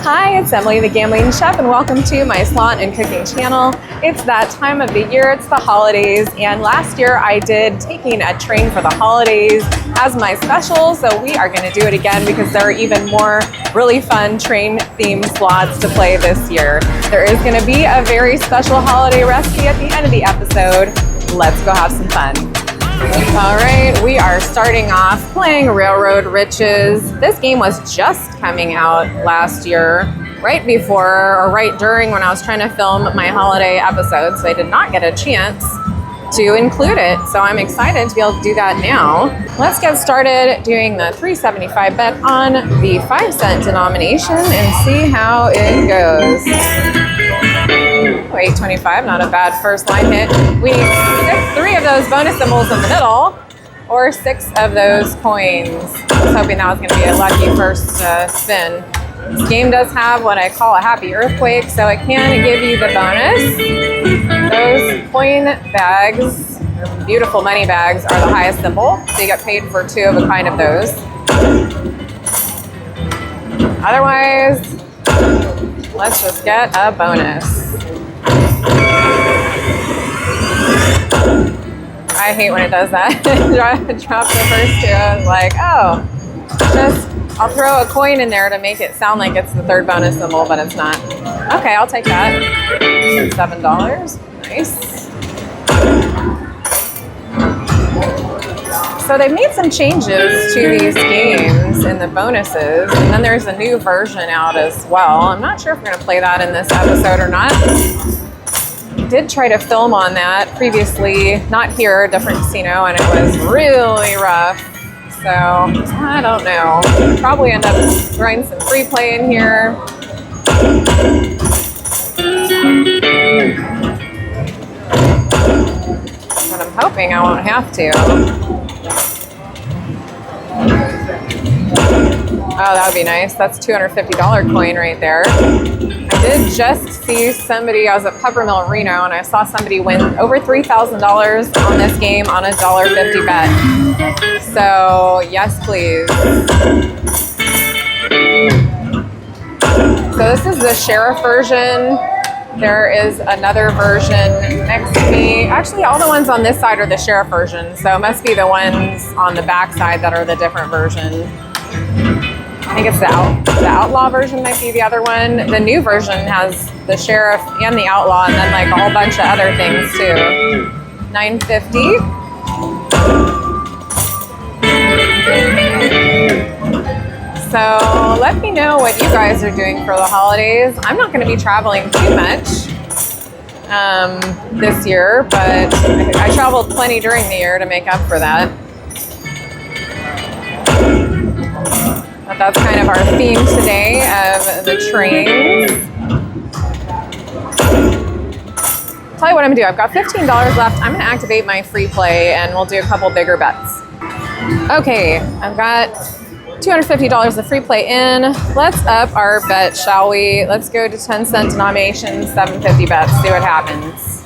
Hi, it's Emily the Gambling Chef, and welcome to my Slot and Cooking channel. It's that time of the year, it's the holidays, and last year I did Taking a Train for the Holidays as my special, so we are going to do it again because there are even more really fun train-themed slots to play this year. There is going to be a very special holiday recipe at the end of the episode. Let's go have some fun. All right, we are starting off playing Railroad Riches. This game was just coming out last year, right before or right during when I was trying to film my holiday episode, so I did not get a chance to include it. So I'm excited to be able to do that now. Let's get started doing the $3.75 bet on the 5-cent denomination and see how it goes. $8.25, not a bad first line hit. We need 3 of those bonus symbols in the middle, or 6 of those coins. I was hoping that was going to be a lucky first spin. This game does have what I call a happy earthquake, so it can give you the bonus. Those coin bags, beautiful money bags, are the highest symbol, so you get paid for 2 of a kind of those. Otherwise, let's just get a bonus. I hate when it does that. Drop the first 2. I was like, oh, I'll throw a coin in there to make it sound like it's the 3rd bonus symbol, but it's not. Okay, I'll take that. $7. Nice. So they've made some changes to these games in the bonuses, and then there's a new version out as well. I'm not sure if we're going to play that in this episode or not. Did try to film on that previously, not here, a different casino, and it was really rough. So I don't know. Probably end up throwing some free play in here. But I'm hoping I won't have to. Oh, that would be nice. That's $250 coin right there. I did just see somebody, I was at Peppermill Reno, and I saw somebody win over $3,000 on this game on a $1.50 bet. So, yes, please. So this is the sheriff version. There is another version next to me. Actually, all the ones on this side are the sheriff version, so it must be the ones on the back side that are the different version. I think it's the outlaw version might be the other one. The new version has the sheriff and the outlaw, and then like a whole bunch of other things too. $9.50. So let me know what you guys are doing for the holidays. I'm not going to be traveling too much this year, but I traveled plenty during the year to make up for that. But that's kind of our theme today of the trains. Tell you what I'm gonna do. I've got $15 left. I'm gonna activate my free play and we'll do a couple bigger bets. Okay, I've got $250 of free play in. Let's up our bet, shall we? Let's go to 10-cent denomination, $7.50 bets, see what happens.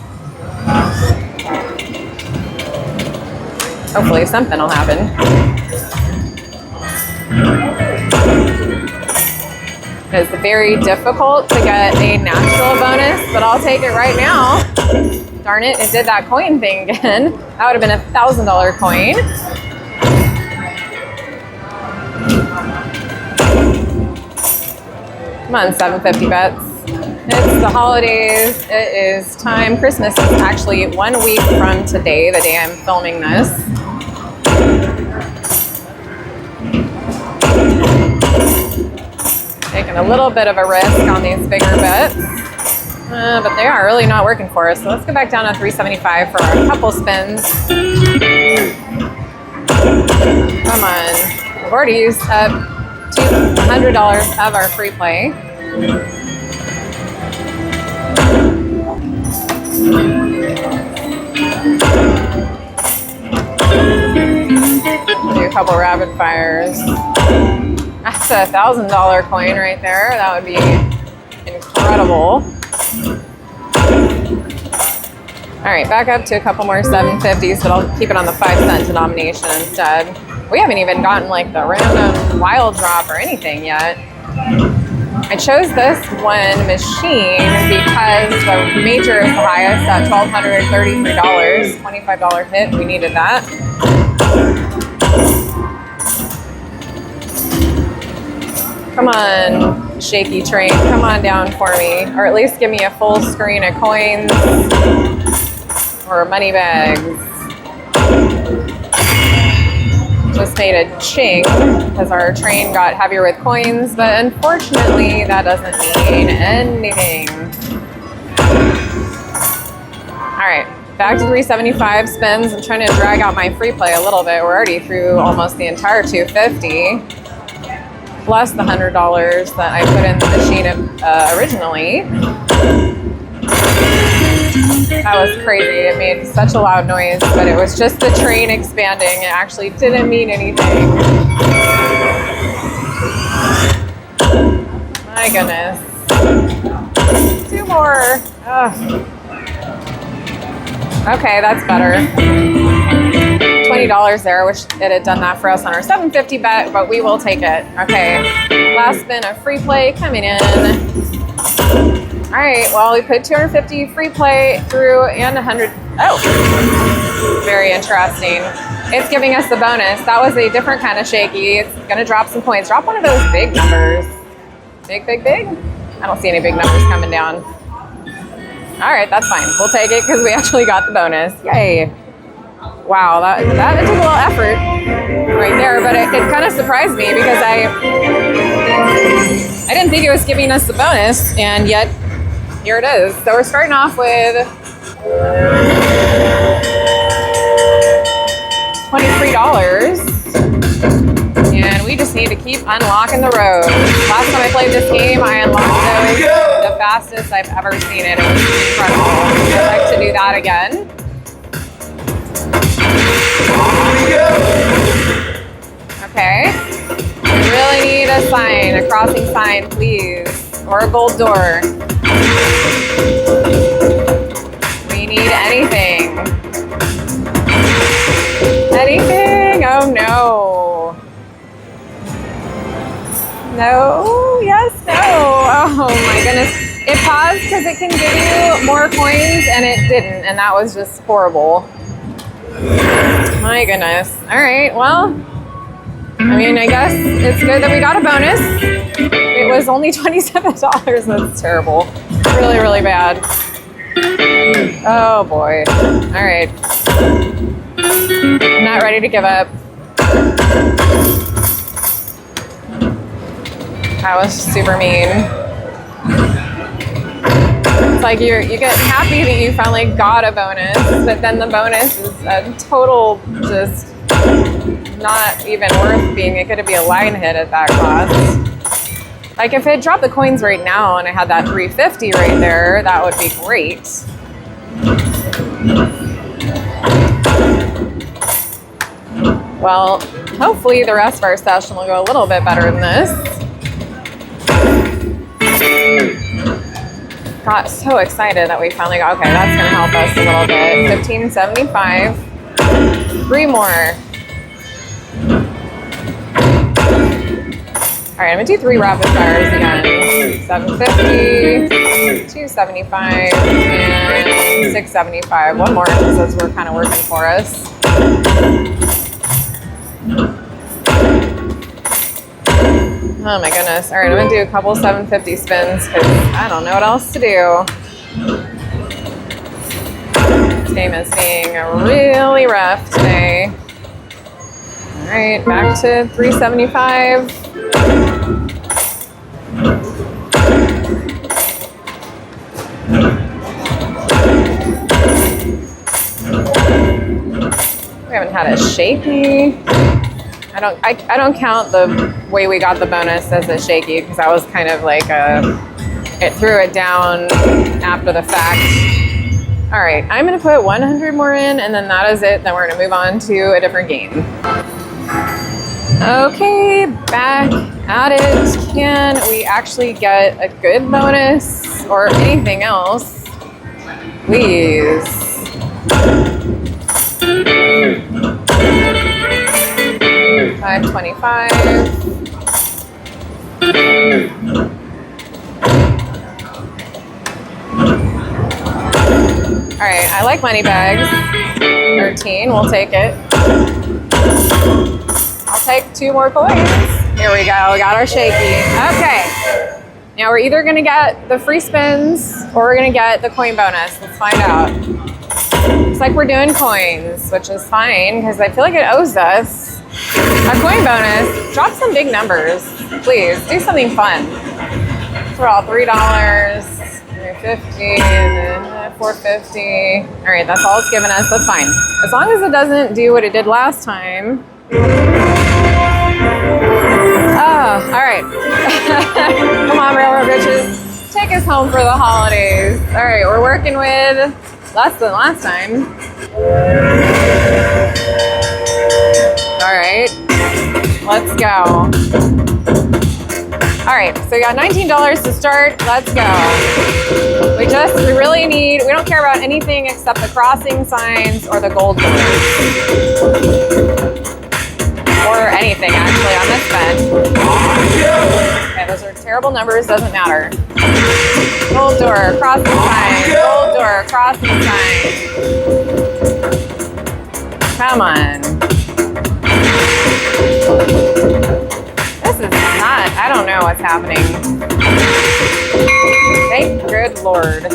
Hopefully something will happen. It's very difficult to get a natural bonus, but I'll take it right now. Darn it, it did that coin thing again. That would have been a $1,000 coin. Come on, $7.50 bets. It's the holidays. It is time. Christmas is actually 1 week from today, the day I'm filming this. Taking a little bit of a risk on these bigger bets, but they are really not working for us. So let's go back down to $3.75 for a couple spins. Come on. We've already used up $200 of our free play. Do a couple rapid fires. That's a $1,000 coin right there. That would be incredible. All right, back up to a couple more 750s, but I'll keep it on the 5-cent denomination instead. We haven't even gotten like the random wild drop or anything yet. I chose this one machine because the major is the highest at $1,233, $25 hit. We needed that. Come on, shaky train, come on down for me. Or at least give me a full screen of coins or money bags. Just made a ching because our train got heavier with coins, but unfortunately that doesn't mean anything. All right, back to 375 spins. I'm trying to drag out my free play a little bit. We're already through almost the entire 250, plus the $100 that I put in the machine originally. That was crazy. It made such a loud noise, but it was just the train expanding. It actually didn't mean anything. My goodness. 2 more. Ugh. Okay, that's better. $20 there. Wish it had done that for us on our 750 bet, but we will take it. Okay, last spin of free play coming in. All right, well, we put 250 free play through and 100. Oh, very interesting. It's giving us the bonus. That was a different kind of shaky. It's gonna drop some points. Drop one of those big numbers. Big, big, big. I don't see any big numbers coming down. All right, that's fine. We'll take it because we actually got the bonus. Yay. Wow, that took a little effort right there, but it kind of surprised me because I didn't think it was giving us the bonus, and yet here it is. So we're starting off with $23, and we just need to keep unlocking the road. Last time I played this game, I unlocked those the fastest I've ever seen it. It was incredible. I'd like to do that again. Okay. We really need a sign, a crossing sign, please, or a gold door. We need anything. Anything? Oh no. No, yes, no. Oh my goodness. It paused because it can give you more coins and it didn't, and that was just horrible. My goodness. All right, well, I mean, I guess it's good that we got a bonus. It was only $27. That's terrible. Really, really bad. Oh boy. All right. I'm not ready to give up. That was super mean. It's like you get happy that you finally got a bonus, but then the bonus is a total just not even worth being. It could be a line hit at that cost. Like if it dropped the coins right now and I had that 350 right there, that would be great. Well, hopefully the rest of our session will go a little bit better than this. Got so excited that we finally got, okay, that's gonna help us a little bit. 1575, 3 more. All right, I'm gonna do 3 rapid fires again. 750, 275, and 675. One more, because those were kind of working for us. Oh my goodness. All right, I'm gonna do a couple 750 spins because I don't know what else to do. This game is being really rough today. All right, back to 375. We haven't had a shaky. I don't count the way we got the bonus as a shaky because that was kind of like it threw it down after the fact. All right, I'm gonna put 100 more in and then that is it. Then we're gonna move on to a different game. Okay, back at it. Can we actually get a good bonus or anything else? Please. $525. All right, I like money bags. 13, we'll take it. I'll take 2 more coins. Here we go, we got our shaky. Okay. Now we're either gonna get the free spins or we're gonna get the coin bonus. Let's find out. Looks like we're doing coins, which is fine because I feel like it owes us a coin bonus. Drop some big numbers, please. Do something fun. We're all $3, $3.50, $4.50. All right, that's all it's given us. That's fine. As long as it doesn't do what it did last time. Oh, all right. Come on, railroad bitches. Take us home for the holidays. All right, we're working with less than last time. All right, let's go. All right, so we got $19 to start. Let's go. We don't care about anything except the crossing signs or the gold doors. Or anything, actually, on this spin. Okay, those are terrible numbers, doesn't matter. Gold door, crossing sign, gold door, crossing sign. Come on. This is not, I don't know what's happening. Thank good Lord.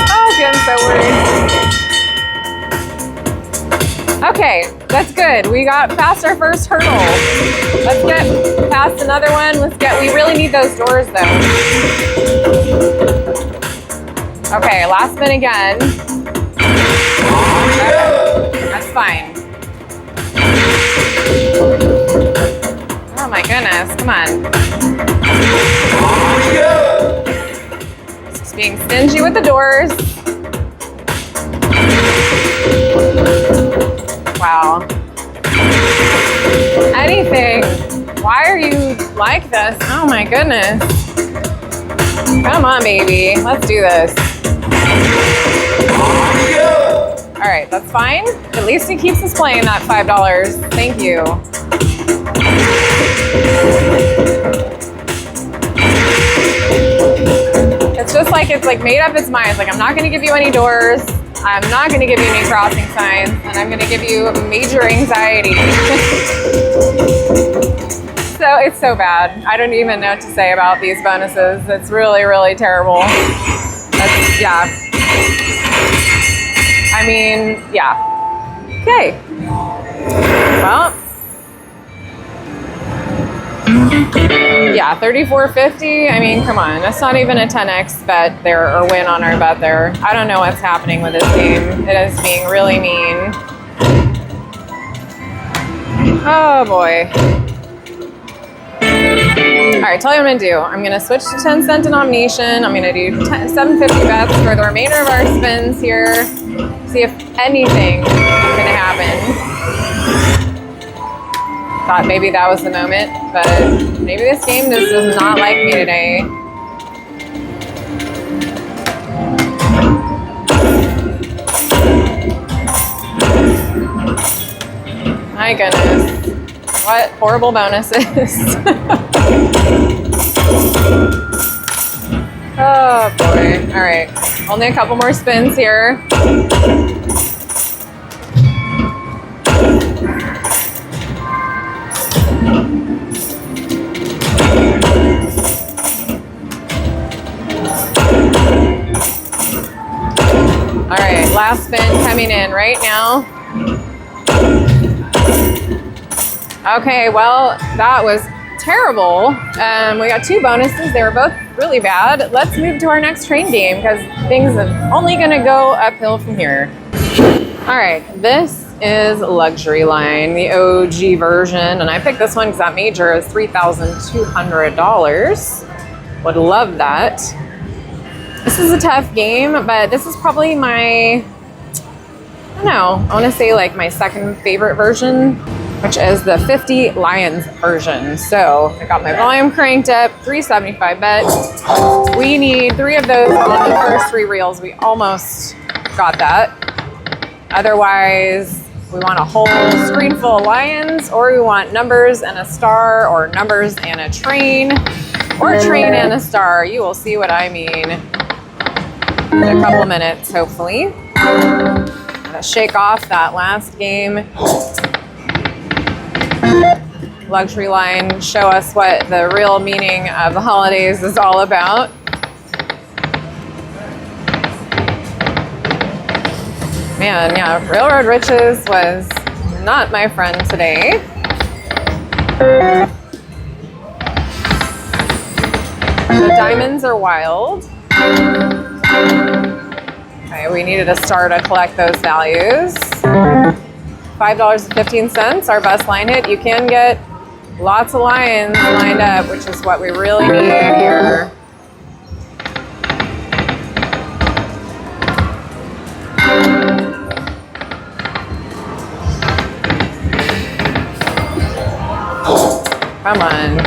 Oh, getting so worried. Okay, that's good. We got past our first hurdle. Let's get past another one. We really need those doors though. Okay, last spin again. That's fine. Oh my goodness, come on. Just being stingy with the doors. Wow. Anything. Why are you like this? Oh my goodness. Come on, baby. Let's do this. All right, that's fine. At least he keeps us playing that $5. Thank you. It's like made up its mind. It's like, I'm not going to give you any doors. I'm not going to give you any crossing signs, and I'm going to give you major anxiety. So it's so bad. I don't even know what to say about these bonuses. It's really, really terrible. Yeah. I mean, yeah. Okay. Well. Yeah, $34.50. I mean, come on. That's not even a 10x bet there or win on our bet there. I don't know what's happening with this game. It is being really mean. Oh boy. All right, tell you what I'm gonna do. I'm gonna switch to 10-cent denomination. I'm gonna do 750 bets for the remainder of our spins here. See if anything is gonna happen. Thought maybe that was the moment, but maybe this game just does not like me today. My goodness. What horrible bonuses. Oh boy. All right. Only a couple more spins here. All right, last spin coming in right now. Okay, well, that was terrible. We got 2 bonuses. They were both really bad. Let's move to our next train game because things are only going to go uphill from here. All right, this is Luxury Line, the OG version, and I picked this one because that major is $3,200. Would love that. This is a tough game, but this is probably my, I don't know, I want to say like my second favorite version, which is the 50 Lions version. So I got my volume cranked up, 375 bet. We need 3 of those on the first 3 reels. We almost got that. Otherwise, we want a whole screen full of lions, or we want numbers and a star, or numbers and a train, or a train and a star. You will see what I mean. in a couple minutes, hopefully. Gonna shake off that last game. Luxury line, show us what the real meaning of the holidays is all about. Man, yeah, Railroad Riches was not my friend today. The diamonds are wild. Okay, we needed to start to collect those values. $5.15, our best line hit. You can get lots of lions lined up, which is what we really need here. Come on.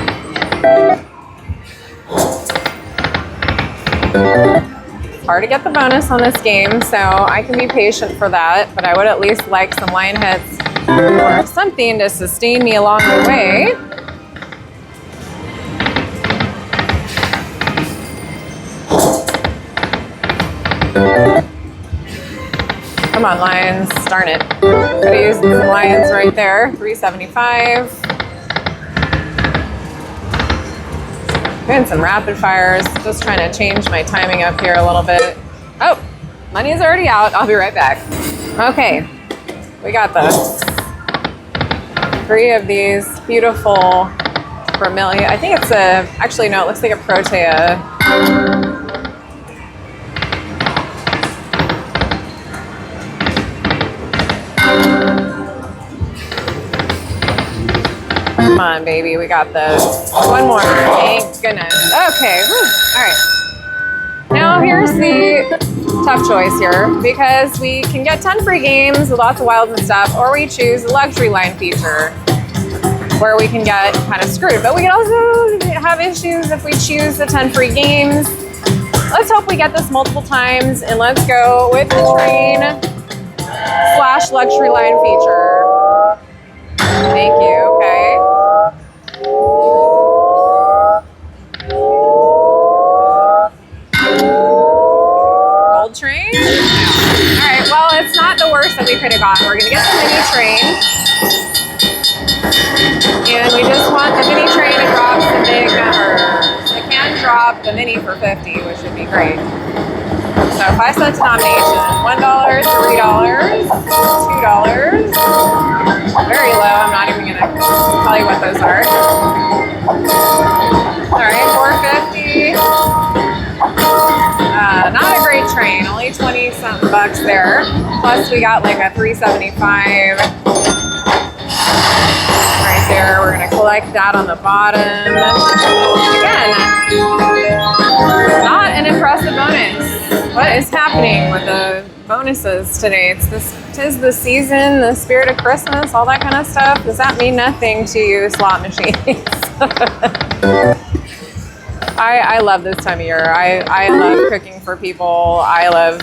It's hard to get the bonus on this game, so I can be patient for that, but I would at least like some line hits or something to sustain me along the way. Come on, lions. Darn it. Could have used some lions right there. $3.75. Doing some rapid fires. Just trying to change my timing up here a little bit. Oh, money is already out. I'll be right back. Okay, we got this. 3 of these beautiful vermilion. I think it's a, actually no, it looks like a Protea. Come on, baby, we got this. One more, thank goodness. Okay, whew. All right. Now here's the tough choice here, because we can get 10 free games with lots of wilds and stuff, or we choose the luxury line feature, where we can get kind of screwed. But we can also have issues if we choose the 10 free games. Let's hope we get this multiple times, and let's go with the train / luxury line feature. Thank you, okay. Gold train? No. All right, well, it's not the worst that we could have gotten. We're gonna get the mini train. And we just want the mini train to drop some big numbers. It can drop the mini for 50, which would be great. So 5-cent denomination, $1, $3, $2. Very low, I'm not even gonna tell you what those are. All right, $4.50. Not a great train, only 20-something bucks there. Plus we got like a $3.75 right there. We're gonna collect that on the bottom. Again, not an impressive bonus. What is happening with the bonuses today? Tis the season, the spirit of Christmas, all that kind of stuff. Does that mean nothing to you, slot machines? I love this time of year. I love cooking for people. I love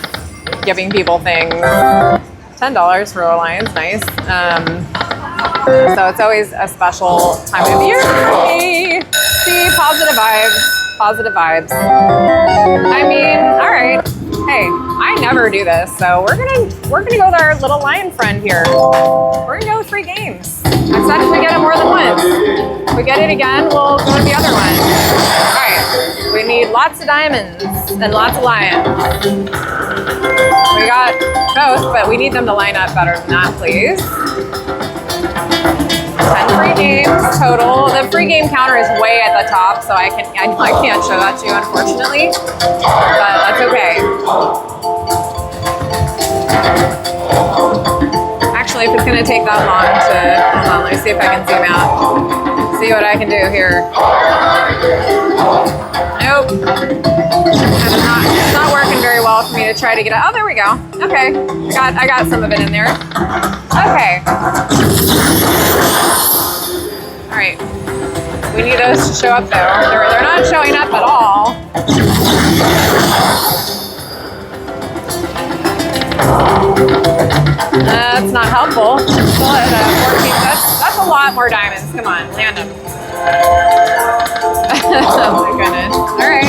giving people things. $10 for a lion's nice. So it's always a special time of year. Hey, see, positive vibes. Positive vibes. I mean, all right. Hey, I never do this, so we're gonna go with our little lion friend here. We're gonna go with 3 games. I said if we get it more than once. If we get it again, we'll go with the other one. All right. We need lots of diamonds and lots of lions. We got both, but we need them to line up better than that, please. 10 free games total. The free game counter is way at the top, so I can't show that to you, unfortunately, but that's okay. Actually, if it's gonna take that long to, hold on, let me see if I can zoom out. See what I can do here. Nope. It's not working very well for me to try to get it. Oh, there we go. Okay, I got some of it in there. Okay. All right. We need those to show up though. They're not showing up at all. That's not helpful. Still at 14. That's a lot more diamonds. Come on, land them. Oh my goodness. All right.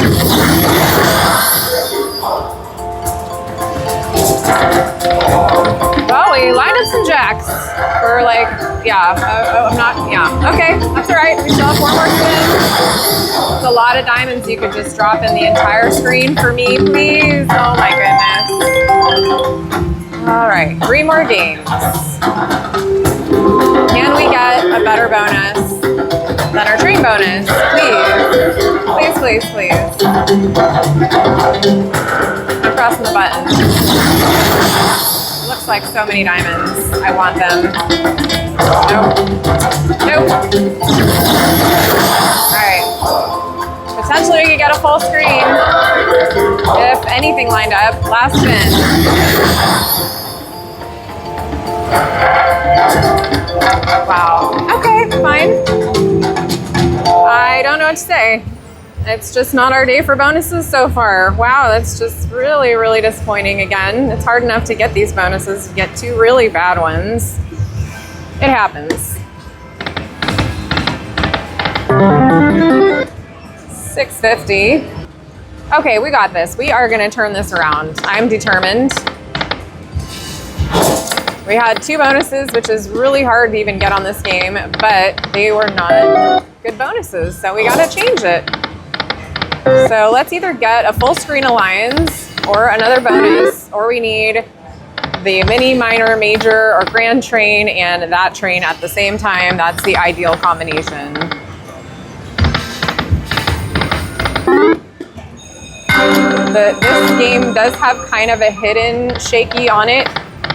Well, we lined up some jacks for like, yeah, I'm not, yeah. Okay, that's all right. We still have 4 more spins. It's a lot of diamonds you could just drop in the entire screen for me, please. Oh my goodness. All right, 3 more games. Can we get a better bonus than our train bonus? Please. Please, please, please. I'm pressing the button. It looks like so many diamonds. I want them. Nope. Nope. Alright. Potentially we could get a full screen. If anything lined up. Last spin. Wow. Okay, fine. I don't know what to say. It's just not our day for bonuses so far. Wow, that's just really, really disappointing again. It's hard enough to get these bonuses. You get 2 really bad ones. It happens. 650. Okay, we got this. We are gonna turn this around. I'm determined. We had 2 bonuses, which is really hard to even get on this game, but they were not good bonuses, so we gotta change it. So let's either get a full screen alliance or another bonus, or we need the mini, minor, major, or grand train and that train at the same time. That's the ideal combination. This game does have kind of a hidden shaky on it,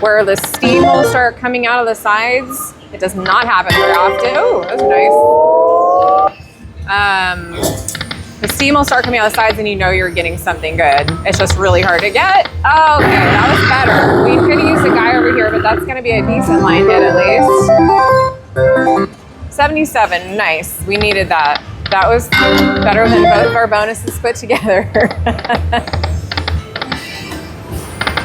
where the steam will start coming out of the sides. It does not happen very often. Oh, that was nice. The steam will start coming out of the sides and you know you're getting something good. It's just really hard to get. Oh, okay, that was better. We could use the guy over here, but that's gonna be a decent line hit at least. 77, nice. We needed that. That was better than both of our bonuses put together.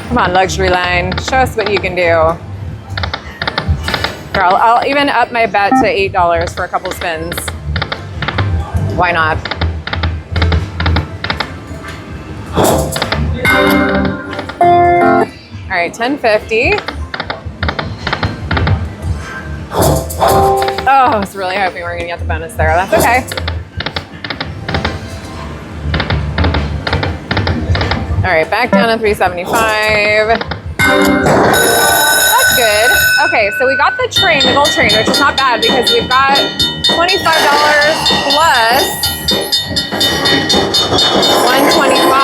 Come on, luxury line. Show us what you can do. Here, I'll even up my bet to $8 for a couple spins. Why not? All right, 1050. Oh, I was really hoping we were gonna get the bonus there. That's okay. All right, back down to 375. That's good. Okay, so we got the train, the gold train, which is not bad because we've got $25 plus 125.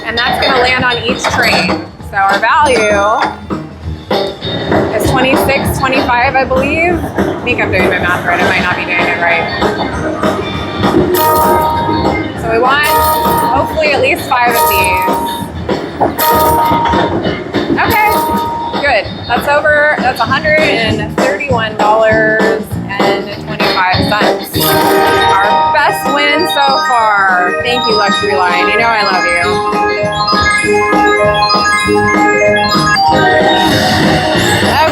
And that's gonna land on each train. So our value is 26.25, I believe. I think I'm doing my math right. I might not be doing it right. So we want hopefully at least 5 of these. Okay, good. That's $131.25. Our best win so far. Thank you, Luxury Line. You know I love you.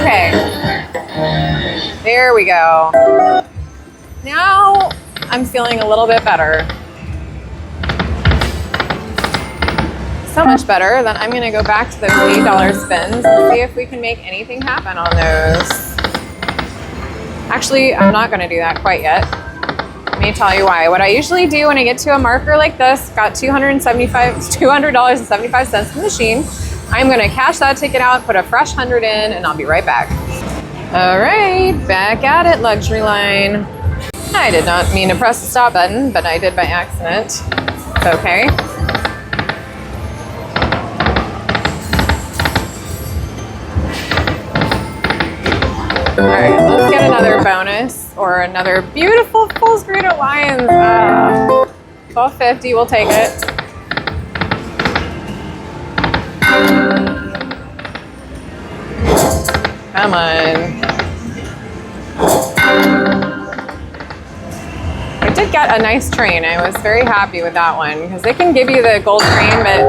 Okay. There we go. Now I'm feeling a little bit better. So much better that I'm gonna go back to those $8 spins and see if we can make anything happen on those. Actually, I'm not gonna do that quite yet. Let me tell you why. What I usually do when I get to a marker like this, got $200.75 in the machine, I'm gonna cash that ticket out, put a fresh 100 in, and I'll be right back. All right, back at it, Luxury Line. I did not mean to press the stop button, but I did by accident. It's okay. All right, let's get another bonus or another beautiful full screen alliance. 1250, we'll take it. Come on. I did get a nice train. I was very happy with that one because they can give you the gold train, but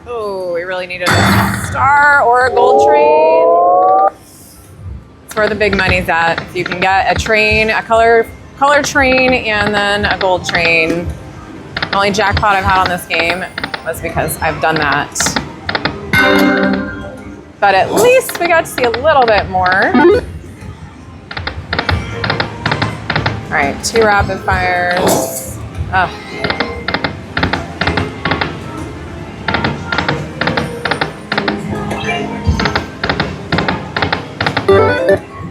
oh, we really needed a star or a gold train. It's where the big money's at. If you can get a train, a color train, and then a gold train. The only jackpot I've had on this game. was because I've done that. But at least we got to see a little bit more. All right, 2 rapid fires. Oh.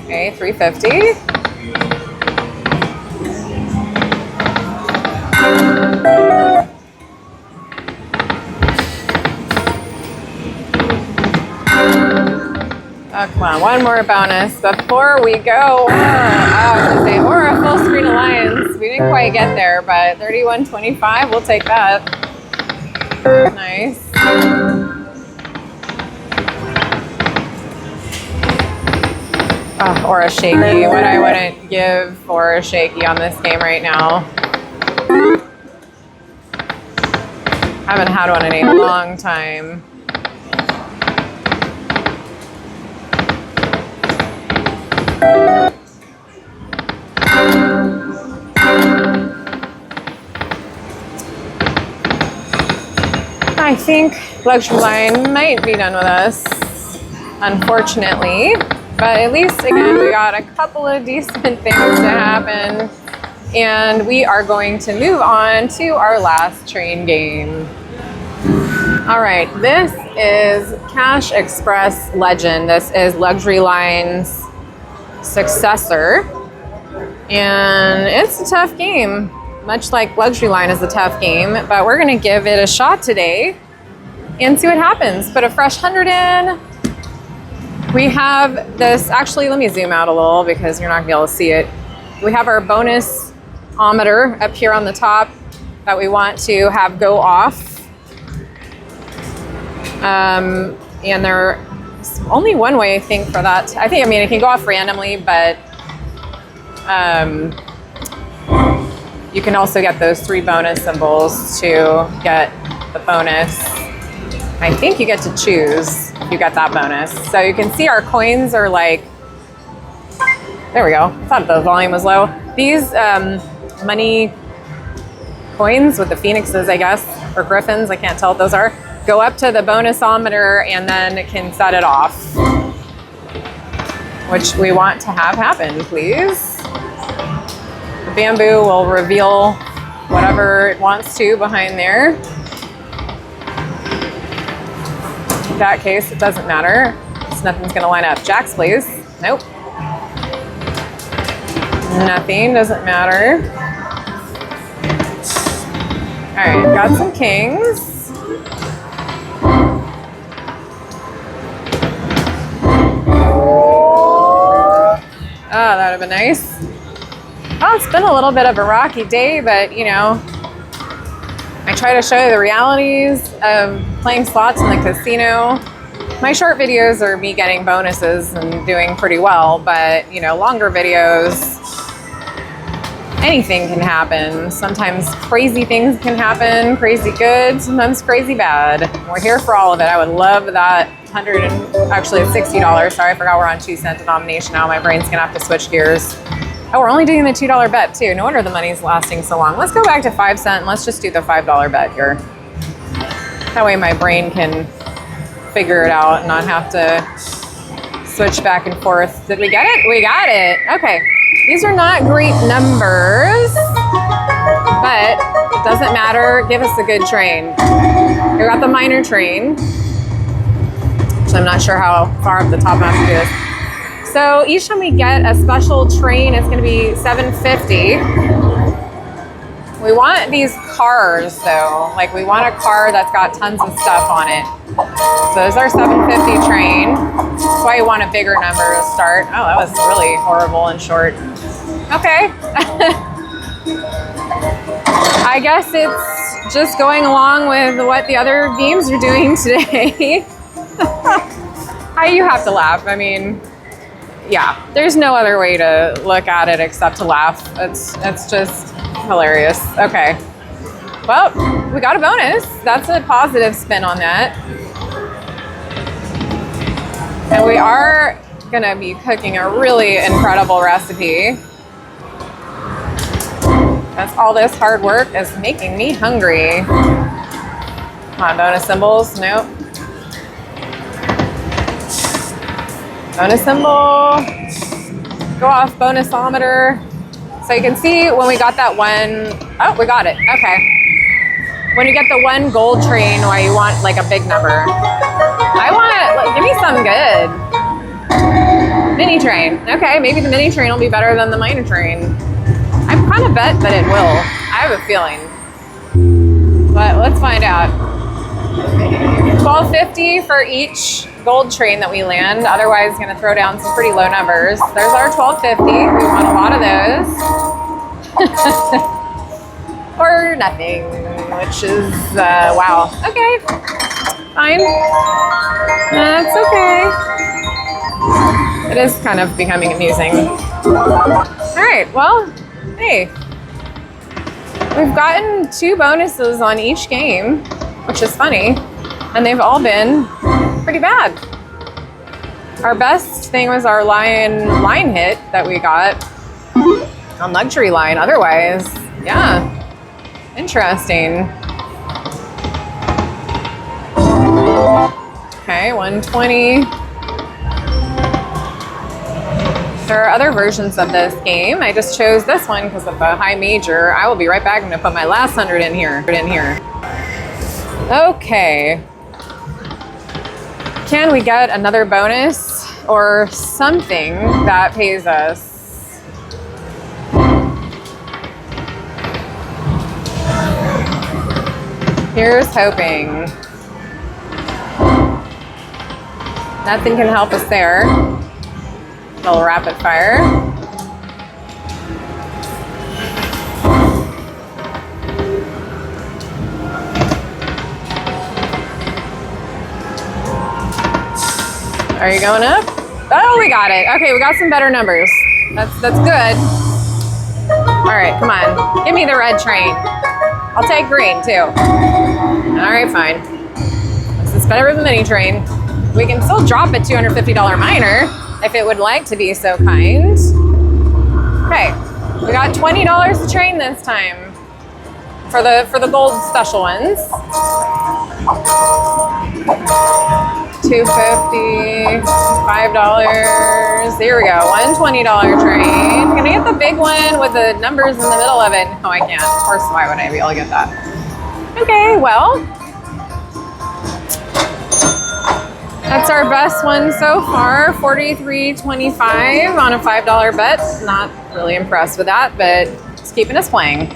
Okay, 350. Oh, come on, one more bonus before we go. I was gonna say, or a full screen alliance. We didn't quite get there, but 31.25, we'll take that. Nice. Oh, or a shaky. What I wouldn't give for a shaky on this game right now. Haven't had one in a long time. I think Luxury Line might be done with us, unfortunately. But at least, again, we got a couple of decent things to happen. And we are going to move on to our last train game. All right, this is Cash Express Legend. This is Luxury Line's successor. And it's a tough game, much like Luxury Line is a tough game. But we're going to give it a shot today and see what happens. Put a fresh 100 in. We have this, actually, let me zoom out a little because you're not gonna be able to see it. We have our bonus-ometer up here on the top that we want to have go off. And there's only one way, I think, for that. I mean, it can go off randomly, but you can also get those 3 bonus symbols to get the bonus. I think you get to choose if you get that bonus. So you can see our coins are like, there we go. I thought the volume was low. These money coins with the phoenixes, I guess, or griffins, I can't tell what those are, go up to the bonus-ometer and then it can set it off, which we want to have happen, please. The bamboo will reveal whatever it wants to behind there. In that case, it doesn't matter. Nothing's gonna line up. Jacks, please. Nope. Nothing, doesn't matter. All right, got some kings. Oh, that would have been nice. Well, it's been a little bit of a rocky day, but you know, I try to show you the realities of playing slots in the casino. My short videos are me getting bonuses and doing pretty well, but you know, longer videos, anything can happen. Sometimes crazy things can happen, crazy good, sometimes crazy bad. We're here for all of it. I would love that actually it's $60. Sorry, I forgot we're on 2-cent denomination now. My brain's gonna have to switch gears. Oh, we're only doing the $2 bet too. No wonder the money's lasting so long. Let's go back to 5 cent and let's just do the $5 bet here. That way my brain can figure it out and not have to switch back and forth. Did we get it? We got it. Okay. These are not great numbers, but it doesn't matter. Give us a good train. We got the minor train, which I'm not sure how far up the top I have to do this. So each time we get a special train, it's going to be $7.50. We want these cars though. Like we want a car that's got tons of stuff on it. So there's our $7.50 train. That's why you want a bigger number to start. Oh, that was really horrible and short. Okay. I guess it's just going along with what the other games are doing today. You have to laugh. I mean, yeah, there's no other way to look at it except to laugh. It's just hilarious. Okay. Well, we got a bonus. That's a positive spin on that. And we are gonna be cooking a really incredible recipe. That's all this hard work is making me hungry. Come on, bonus symbols. Nope. Bonus symbol. Go off bonusometer. So you can see when we got that one. Oh, we got it. Okay. When you get the one gold train, why you want like a big number. I want it. Give me some good. Mini train. Okay, maybe the mini train will be better than the minor train. I kind of bet that it will. I have a feeling. But let's find out. $12.50 for each gold train that we land. Otherwise, going to throw down some pretty low numbers. There's our $12.50. We want a lot of those. Or nothing, which is, wow. Okay, fine. That's okay. It is kind of becoming amusing. All right, well, hey. We've gotten 2 bonuses on each game, which is funny, and they've all been pretty bad. Our best thing was our line hit that we got on luxury line. Otherwise, yeah. Interesting. Okay, 120. There are other versions of this game. I just chose this one because of the high major. I will be right back. I'm gonna put my last 100 in here. Okay. Can we get another bonus or something that pays us? Here's hoping. Nothing can help us there. A little rapid fire. Are you going up? Oh, we got it. Okay, we got some better numbers. That's good. All right, come on. Give me the red train. I'll take green too. All right, fine. This is better than the mini train. We can still drop a $250 minor if it would like to be so kind. Okay, we got $20 a train this time for the gold special ones. $2.50, $5. Here we go. One $20 train. Can I get the big one with the numbers in the middle of it? No, I can't. Of course, why would I be able to get that? Okay, well, that's our best one so far. $43.25 on a $5 bet. Not really impressed with that, but just keeping us playing.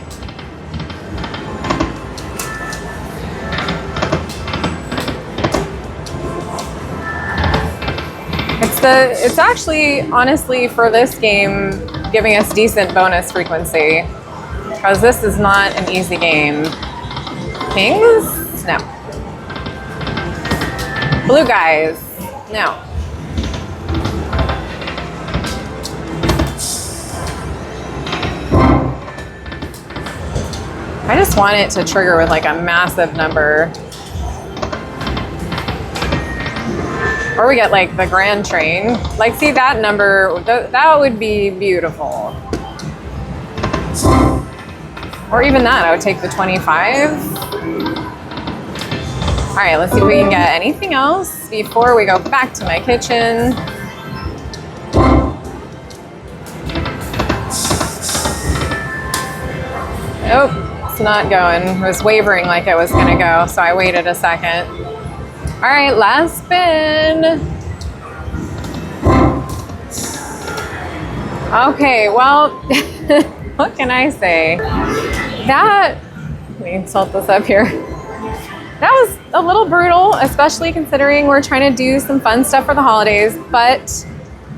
It's actually, honestly, for this game, giving us decent bonus frequency, because this is not an easy game. Kings? No. Blue guys? No. I just want it to trigger with like a massive number. Or we get like the grand train. Like, see that number, that would be beautiful. Or even that, I would take the 25. All right, let's see if we can get anything else before we go back to my kitchen. Oh, it's not going. It was wavering like it was gonna go, so I waited a second. All right, last spin. Okay, well, what can I say? Let me salt this up here. That was a little brutal, especially considering we're trying to do some fun stuff for the holidays, but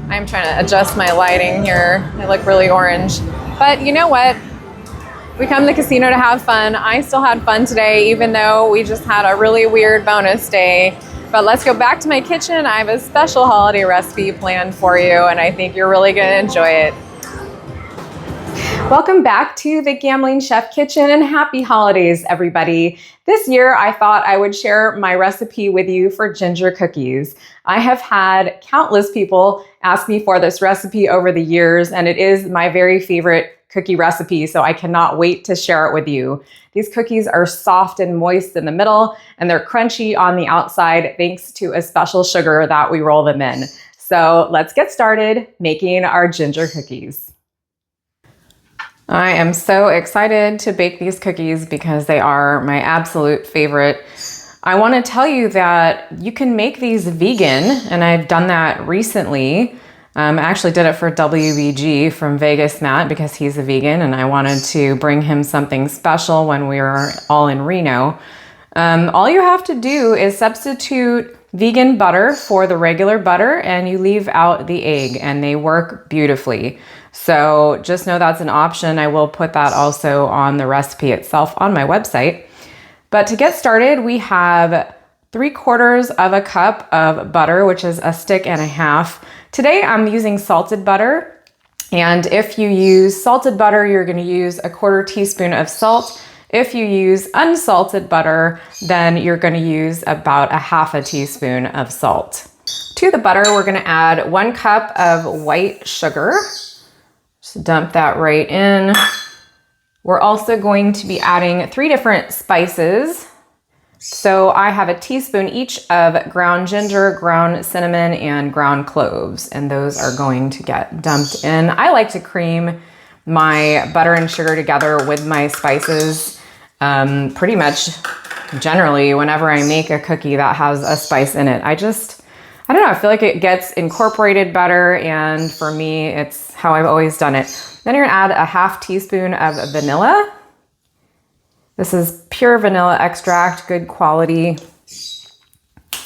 I'm trying to adjust my lighting here. I look really orange. But you know what? We come to the casino to have fun. I still had fun today, even though we just had a really weird bonus day. But let's go back to my kitchen. I have a special holiday recipe planned for you, and I think you're really gonna enjoy it. Welcome back to the Gambling Chef Kitchen, and happy holidays, everybody. This year, I thought I would share my recipe with you for ginger cookies. I have had countless people ask me for this recipe over the years, and it is my very favorite cookie recipe, so I cannot wait to share it with you. These cookies are soft and moist in the middle, and they're crunchy on the outside thanks to a special sugar that we roll them in. So let's get started making our ginger cookies. I am so excited to bake these cookies because they are my absolute favorite. I want to tell you that you can make these vegan, and I've done that recently. I actually did it for WBG from Vegas Matt because he's a vegan and I wanted to bring him something special when we were all in Reno. All you have to do is substitute vegan butter for the regular butter and you leave out the egg and they work beautifully. So just know that's an option. I will put that also on the recipe itself on my website. But to get started, we have 3/4 of a cup of butter, which is a stick and a half. Today I'm using salted butter. And if you use salted butter, you're going to use 1/4 teaspoon of salt. If you use unsalted butter, then you're going to use about 1/2 teaspoon of salt. To the butter, we're going to add 1 cup of white sugar. Just dump that right in. We're also going to be adding 3 different spices. So I have a teaspoon each of ground ginger, ground cinnamon, and ground cloves, and those are going to get dumped in. I like to cream my butter and sugar together with my spices pretty much generally whenever I make a cookie that has a spice in it. I don't know, I feel like it gets incorporated better, and for me, it's how I've always done it. Then you're gonna add 1/2 teaspoon of vanilla. This is pure vanilla extract, good quality.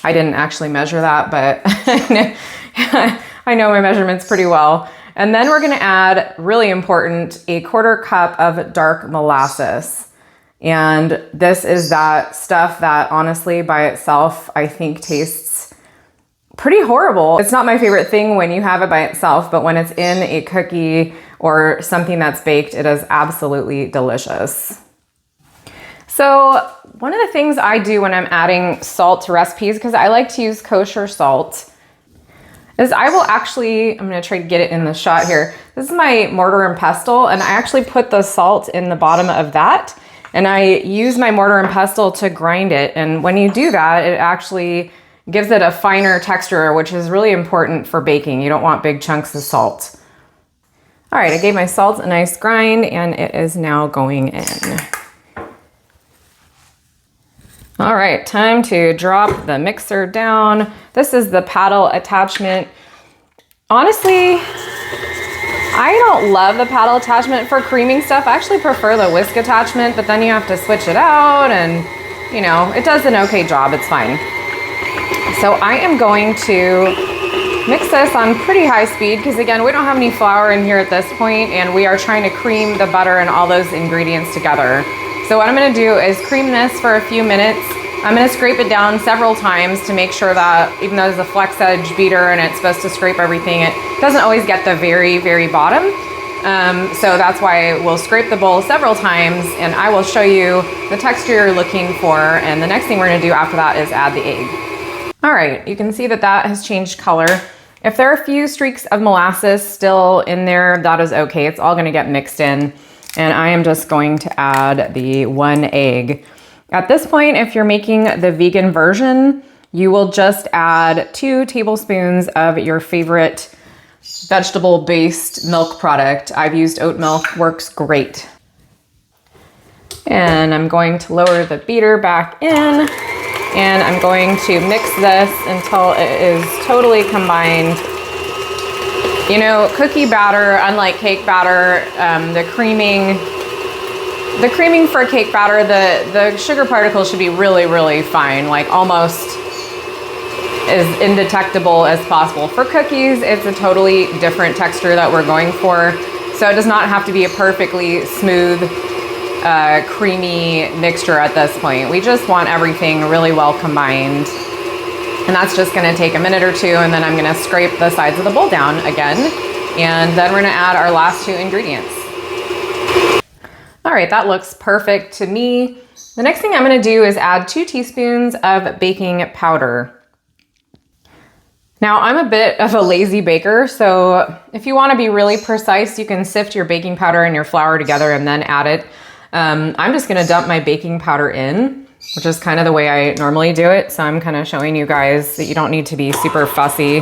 I didn't actually measure that, but I know my measurements pretty well. And then we're gonna add, really important, 1/4 cup of dark molasses. And this is that stuff that honestly by itself, I think tastes pretty horrible. It's not my favorite thing when you have it by itself, but when it's in a cookie or something that's baked, it is absolutely delicious. So one of the things I do when I'm adding salt to recipes, because I like to use kosher salt, is I will actually, I'm gonna try to get it in the shot here. This is my mortar and pestle, and I actually put the salt in the bottom of that, and I use my mortar and pestle to grind it. And when you do that, it actually gives it a finer texture, which is really important for baking. You don't want big chunks of salt. All right, I gave my salt a nice grind, and it is now going in. All right, time to drop the mixer down. This is the paddle attachment. Honestly, I don't love the paddle attachment for creaming stuff. I actually prefer the whisk attachment, but then you have to switch it out and, you know, it does an okay job, it's fine. So I am going to mix this on pretty high speed because again, we don't have any flour in here at this point and we are trying to cream the butter and all those ingredients together. So what I'm gonna do is cream this for a few minutes. I'm gonna scrape it down several times to make sure that even though there's a flex edge beater and it's supposed to scrape everything, it doesn't always get the very, very bottom. So that's why we'll scrape the bowl several times and I will show you the texture you're looking for. And the next thing we're gonna do after that is add the egg. All right, you can see that that has changed color. If there are a few streaks of molasses still in there, that is okay. It's all gonna get mixed in. And I am just going to add the 1 egg. At this point, if you're making the vegan version, you will just add 2 tablespoons of your favorite vegetable-based milk product. I've used oat milk, works great. And I'm going to lower the beater back in, and I'm going to mix this until it is totally combined. You know, cookie batter, unlike cake batter, the creaming for cake batter, the sugar particles should be really, really fine, like almost as indetectable as possible. For cookies, it's a totally different texture that we're going for. So it does not have to be a perfectly smooth, creamy mixture at this point. We just want everything really well combined. And that's just gonna take a minute or two, and then I'm gonna scrape the sides of the bowl down again. And then we're gonna add our last 2 ingredients. All right, that looks perfect to me. The next thing I'm gonna do is add 2 teaspoons of baking powder. Now, I'm a bit of a lazy baker, so if you want to be really precise, you can sift your baking powder and your flour together and then add it. I'm just going to dump my baking powder in, which is kind of the way I normally do it. So I'm kind of showing you guys that you don't need to be super fussy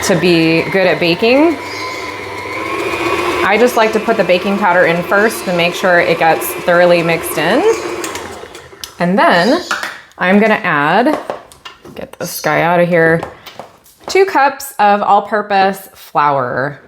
to be good at baking. I just like to put the baking powder in first to make sure it gets thoroughly mixed in. And then I'm going to add, get this guy out of here, 2 cups of all-purpose flour,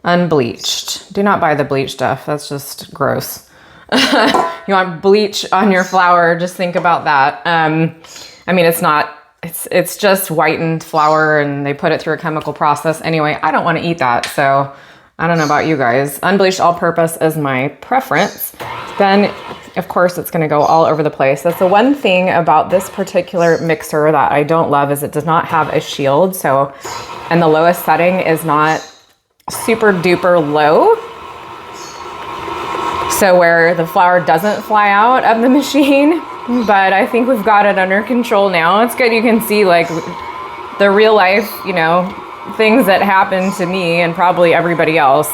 unbleached. Do not buy the bleach stuff. That's just gross. You want bleach on your flour, just think about that. I mean, it's just whitened flour and they put it through a chemical process. Anyway, I don't want to eat that, so I don't know about you guys. Unbleached all-purpose is my preference. Then, of course, it's gonna go all over the place. That's the one thing about this particular mixer that I don't love is it does not have a shield. So, and the lowest setting is not super duper low. So where the flour doesn't fly out of the machine, but I think we've got it under control now. It's good. You can see like the real life, you know, things that happen to me and probably everybody else.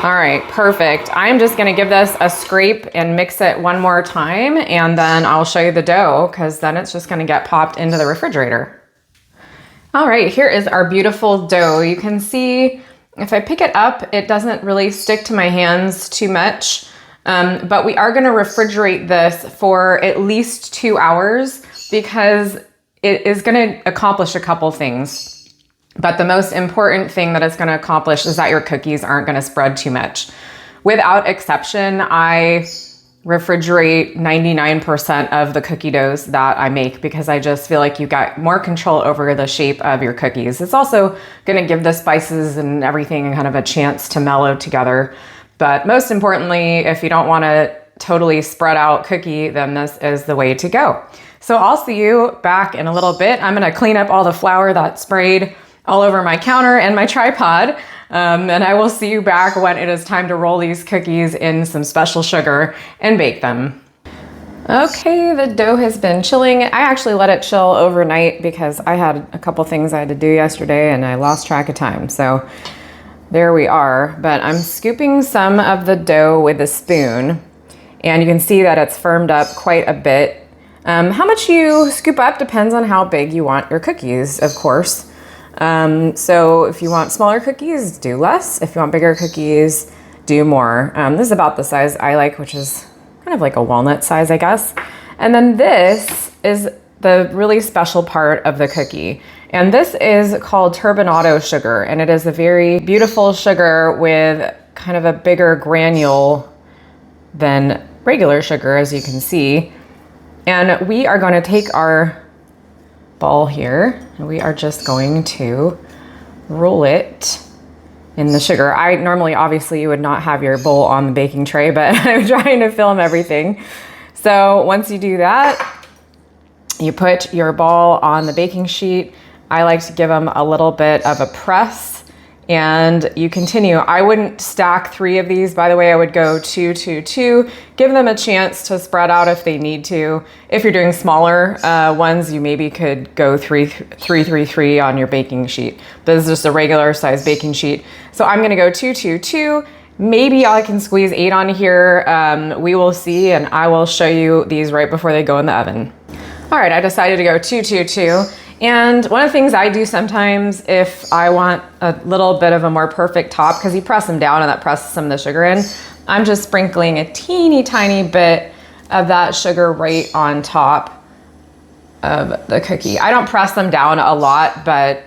All right, perfect. I'm just gonna give this a scrape and mix it one more time, and then I'll show you the dough because then it's just gonna get popped into the refrigerator. All right, here is our beautiful dough. You can see if I pick it up, it doesn't really stick to my hands too much, but we are gonna refrigerate this for at least 2 hours because it is gonna accomplish a couple things. But the most important thing that it's gonna accomplish is that your cookies aren't gonna spread too much. Without exception, I refrigerate 99% of the cookie doughs that I make because I just feel like you got more control over the shape of your cookies. It's also gonna give the spices and everything kind of a chance to mellow together. But most importantly, if you don't wanna totally spread out cookie, then this is the way to go. So I'll see you back in a little bit. I'm gonna clean up all the flour that sprayed all over my counter and my tripod. And I will see you back when it is time to roll these cookies in some special sugar and bake them. Okay, the dough has been chilling. I actually let it chill overnight because I had a couple things I had to do yesterday and I lost track of time. So there we are. But I'm scooping some of the dough with a spoon and you can see that it's firmed up quite a bit. How much you scoop up depends on how big you want your cookies, of course. So if you want smaller cookies, do less. If you want bigger cookies, do more. This is about the size I like, which is kind of like a walnut size, I guess. And then this is the really special part of the cookie. And this is called turbinado sugar. And it is a very beautiful sugar with kind of a bigger granule than regular sugar, as you can see. And we are going to take our ball here and we are just going to roll it in the sugar. I normally, obviously, you would not have your bowl on the baking tray, but I'm trying to film everything. So once you do that, you put your ball on the baking sheet. I like to give them a little bit of a press and you continue. I wouldn't stack 3 of these, by the way. I would go 2, 2, 2. Give them a chance to spread out if they need to. If you're doing smaller ones, you maybe could go 3, 3, 3, 3 on your baking sheet. This is just a regular size baking sheet. So I'm gonna go 2, 2, 2. Maybe I can squeeze 8 on here. We will see, and I will show you these right before they go in the oven. All right, I decided to go 2, 2, 2. And one of the things I do sometimes if I want a little bit of a more perfect top, because you press them down and that presses some of the sugar in, I'm just sprinkling a teeny tiny bit of that sugar right on top of the cookie. I don't press them down a lot, but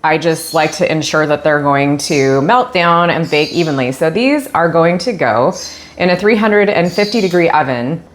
I just like to ensure that they're going to melt down and bake evenly. So these are going to go in a 350-degree oven.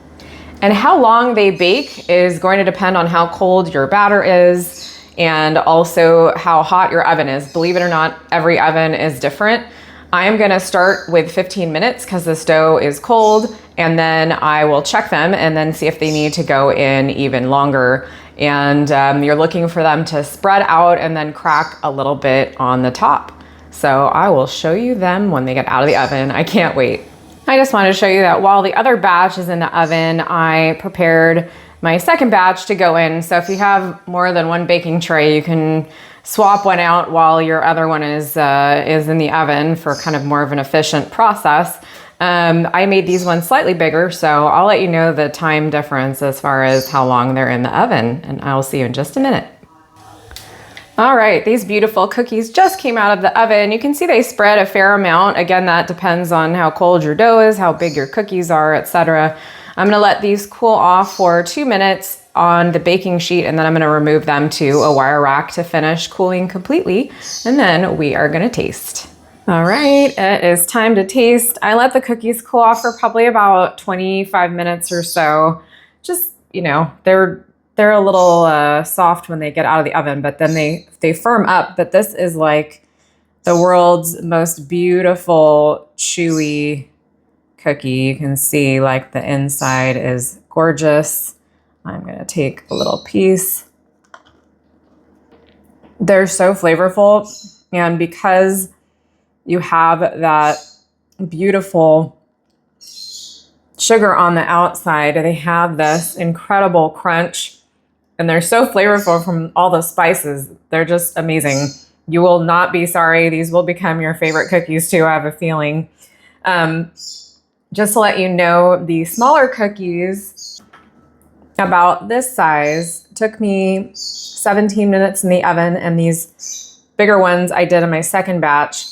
And how long they bake is going to depend on how cold your batter is and also how hot your oven is. Believe it or not, every oven is different. I am gonna start with 15 minutes because this dough is cold, and then I will check them and then see if they need to go in even longer. And you're looking for them to spread out and then crack a little bit on the top. So I will show you them when they get out of the oven. I can't wait. I just wanted to show you that while the other batch is in the oven, I prepared my second batch to go in. So if you have more than one baking tray, you can swap one out while your other one is in the oven for kind of more of an efficient process. I made these ones slightly bigger, so I'll let you know the time difference as far as how long they're in the oven, and I'll see you in just a minute. All right, these beautiful cookies just came out of the oven. You can see they spread a fair amount. Again, that depends on how cold your dough is, how big your cookies are, etc. I'm gonna let these cool off for 2 minutes on the baking sheet, and then I'm gonna remove them to a wire rack to finish cooling completely, and then we are gonna taste. All right, it is time to taste. I let the cookies cool off for probably about 25 minutes or so. Just, you know, they're a little soft when they get out of the oven, but then they firm up. But this is like the world's most beautiful, chewy cookie. You can see like the inside is gorgeous. I'm gonna take a little piece. They're so flavorful, and because you have that beautiful sugar on the outside, they have this incredible crunch, and they're so flavorful from all the spices. They're just amazing. You will not be sorry. These will become your favorite cookies too, I have a feeling. Just to let you know, the smaller cookies, about this size, took me 17 minutes in the oven, and these bigger ones I did in my second batch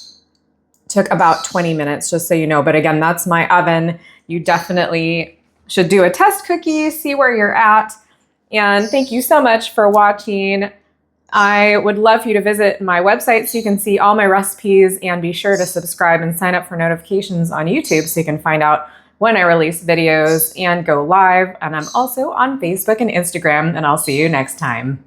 took about 20 minutes, just so you know. But again, that's my oven. You definitely should do a test cookie, see where you're at. And thank you so much for watching. I would love for you to visit my website so you can see all my recipes, and be sure to subscribe and sign up for notifications on YouTube so you can find out when I release videos and go live. And I'm also on Facebook and Instagram, and I'll see you next time.